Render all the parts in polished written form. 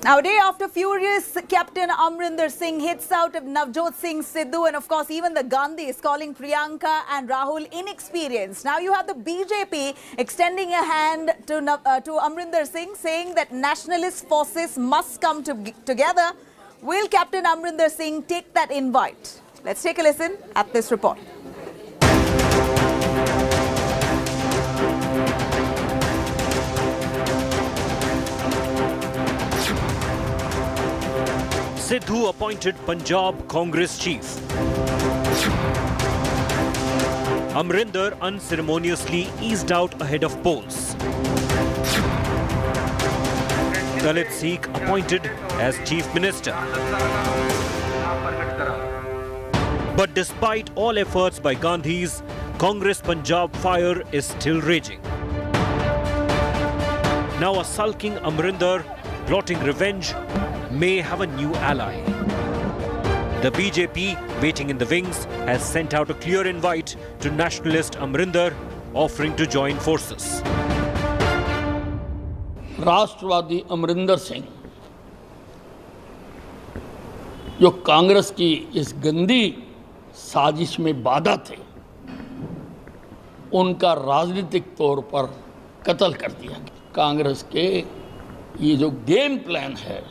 Now, a day after furious Captain Amrinder Singh hits out of Navjot Singh Sidhu, and of course even the Gandhis calling Priyanka and Rahul inexperienced. Now you have the BJP extending a hand to Amrinder Singh, saying that nationalist forces must come together. Will Captain Amrinder Singh take that invite? Let's take a listen at this report. Sidhu appointed Punjab Congress chief. Amrinder unceremoniously eased out ahead of polls. Dalit Sikh appointed as chief minister. But despite all efforts by Gandhis, Congress Punjab fire is still raging. Now a sulking Amrinder, plotting revenge, may have a new ally. The BJP, waiting in the wings, has sent out a clear invite to nationalist Amrinder, offering to join forces. राष्ट्रवादी अमरिंदर सिंह जो कांग्रेस की इस गंदी साजिश में बाधा थे, उनका राजनीतिक तौर पर कत्ल कर दिया गया। कांग्रेस के ये जो गेम प्लान है,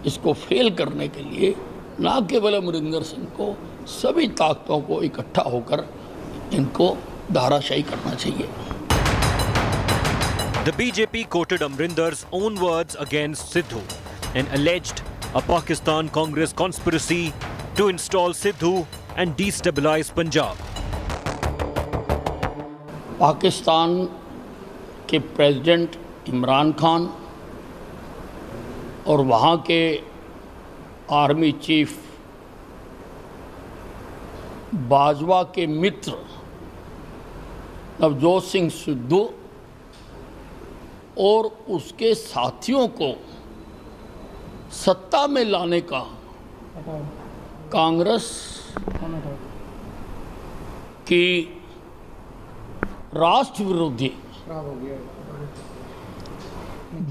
इसको फेल करने के लिए ना केवल अमरिंदर सिंह को, सभी ताकतों को इकट्ठा होकर इनको धाराशायी करना चाहिए। The BJP quoted Amrinder's own words against Sidhu and alleged a Pakistan Congress conspiracy to install Sidhu and destabilize Punjab. Pakistan के प्रेसिडेंट इमरान खान और वहाँ के आर्मी चीफ बाजवा के मित्र नवजोत सिंह सिद्धू और उसके साथियों को सत्ता में लाने का कांग्रेस की राष्ट्र विरोधी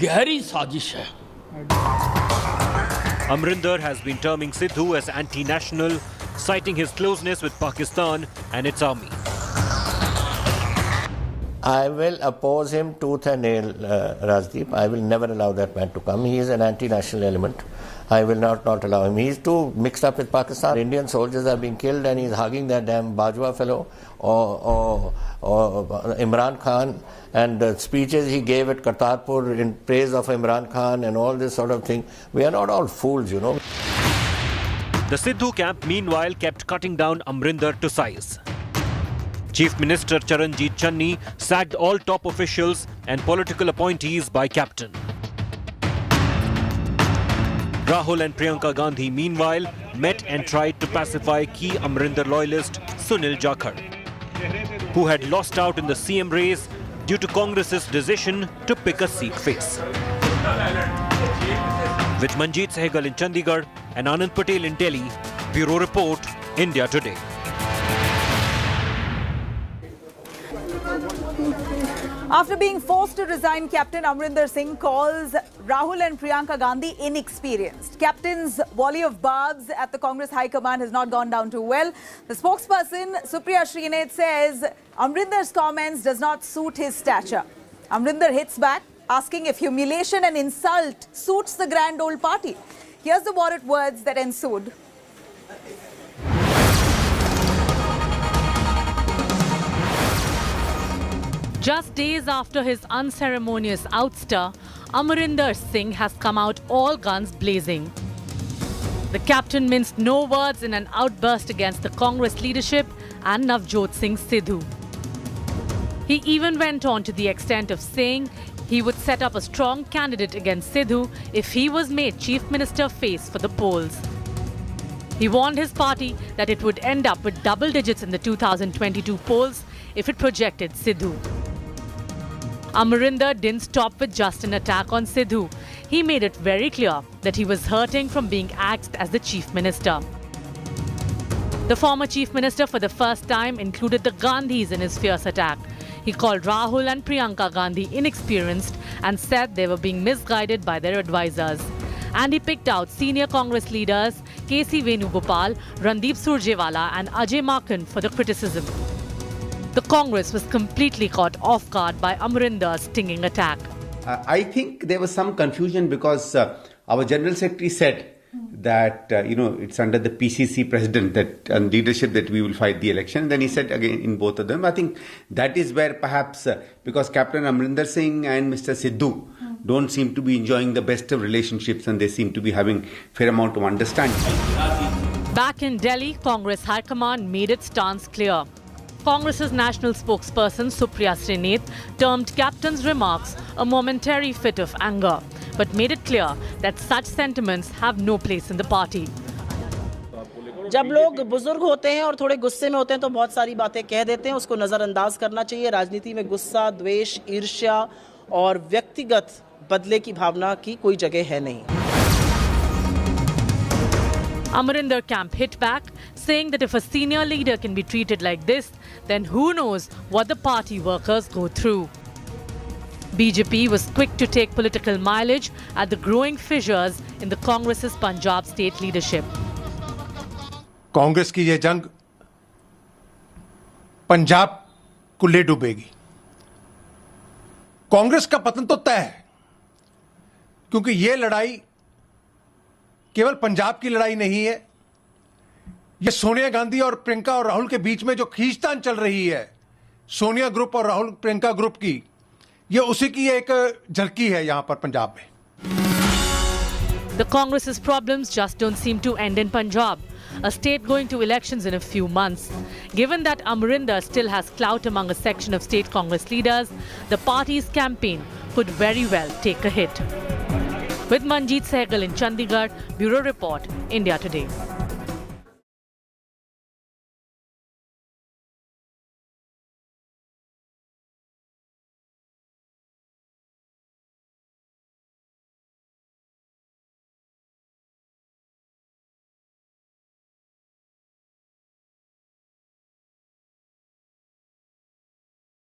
गहरी साजिश है। Amrinder has been terming Sidhu as anti-national, citing his closeness with Pakistan and its army. I will oppose him tooth and nail, Rajdeep. I will never allow that man to come. He is an anti-national element. I will not allow him. He is too mixed up with Pakistan. Indian soldiers are being killed and he is hugging that damn Bajwa fellow or Imran Khan, and the speeches he gave at Kartarpur in praise of Imran Khan and all this sort of thing. We are not all fools, you know. The Sidhu camp meanwhile kept cutting down Amrinder to size. Chief Minister Charanjit Channi sacked all top officials and political appointees by Captain. Rahul and Priyanka Gandhi meanwhile met and tried to pacify key Amrinder loyalist Sunil Jakhar, who had lost out in the CM race due to Congress's decision to pick a Sikh face. With Manjeet Sehgal in Chandigarh and Anand Patel in Delhi, Bureau Report, India Today. After being forced to resign, Captain Amrinder Singh calls Rahul and Priyanka Gandhi inexperienced. Captain's volley of barbs at the Congress High Command has not gone down too well. The spokesperson, Supriya Srinath, says Amrinder's comments does not suit his stature. Amrinder hits back, asking if humiliation and insult suits the grand old party. Here's the words that ensued. Just days after his unceremonious ouster, Amrinder Singh has come out all guns blazing. The captain minced no words in an outburst against the Congress leadership and Navjot Singh Sidhu. He even went on to the extent of saying he would set up a strong candidate against Sidhu if he was made Chief Minister face for the polls. He warned his party that it would end up with double digits in the 2022 polls if it projected Sidhu. Amrinder didn't stop with just an attack on Sidhu. He made it very clear that he was hurting from being axed as the Chief Minister. The former Chief Minister for the first time included the Gandhis in his fierce attack. He called Rahul and Priyanka Gandhi inexperienced and said they were being misguided by their advisors. And he picked out senior Congress leaders KC Venugopal, Randeep Surjewala and Ajay Maken for the criticism. The Congress was completely caught off guard by Amarinder's stinging attack. I think there was some confusion because our General Secretary said that, it's under the PCC president and leadership that we will fight the election. Then he said again in both of them. I think that is where perhaps because Captain Amrinder Singh and Mr. Sidhu don't seem to be enjoying the best of relationships and they seem to be having fair amount of understanding. Back in Delhi, Congress High Command made its stance clear. Congress's national spokesperson Supriya Srinath termed Captain's remarks a momentary fit of anger, but made it clear that such sentiments have no place in the party. जब लोग बुजुर्ग होते हैं और थोड़े गुस्से में होते हैं तो बहुत सारी बातें कह देते हैं, उसको नज़रअंदाज करना चाहिए। राजनीति में गुस्सा, द्वेष, ईर्ष्या और व्यक्तिगत बदले की भावना की कोई जगह है नहीं। Amarinder camp hit back, saying that if a senior leader can be treated like this, then who knows what the party workers go through. BJP was quick to take political mileage at the growing fissures in the Congress's Punjab state leadership. Congress की यह जंग पंजाब को ले डूबेगी। कांग्रेस का पतन तो तय है, क्योंकि यह लड़ाई केवल पंजाब की लड़ाई नहीं है। यह सोनिया गांधी और प्रियंका और राहुल के बीच में जो खींचतान चल रही है, सोनिया ग्रुप और राहुल प्रियंका ग्रुप की, यह उसी की एक झलकी है यहां पर पंजाब में। The Congress's problems just don't seem to end in Punjab, a state going to elections in a few months. Given that Amarinder still has clout among a section of state Congress leaders, the party's campaign could very well take a hit. With Manjeet Sehgal in Chandigarh, Bureau Report, India Today.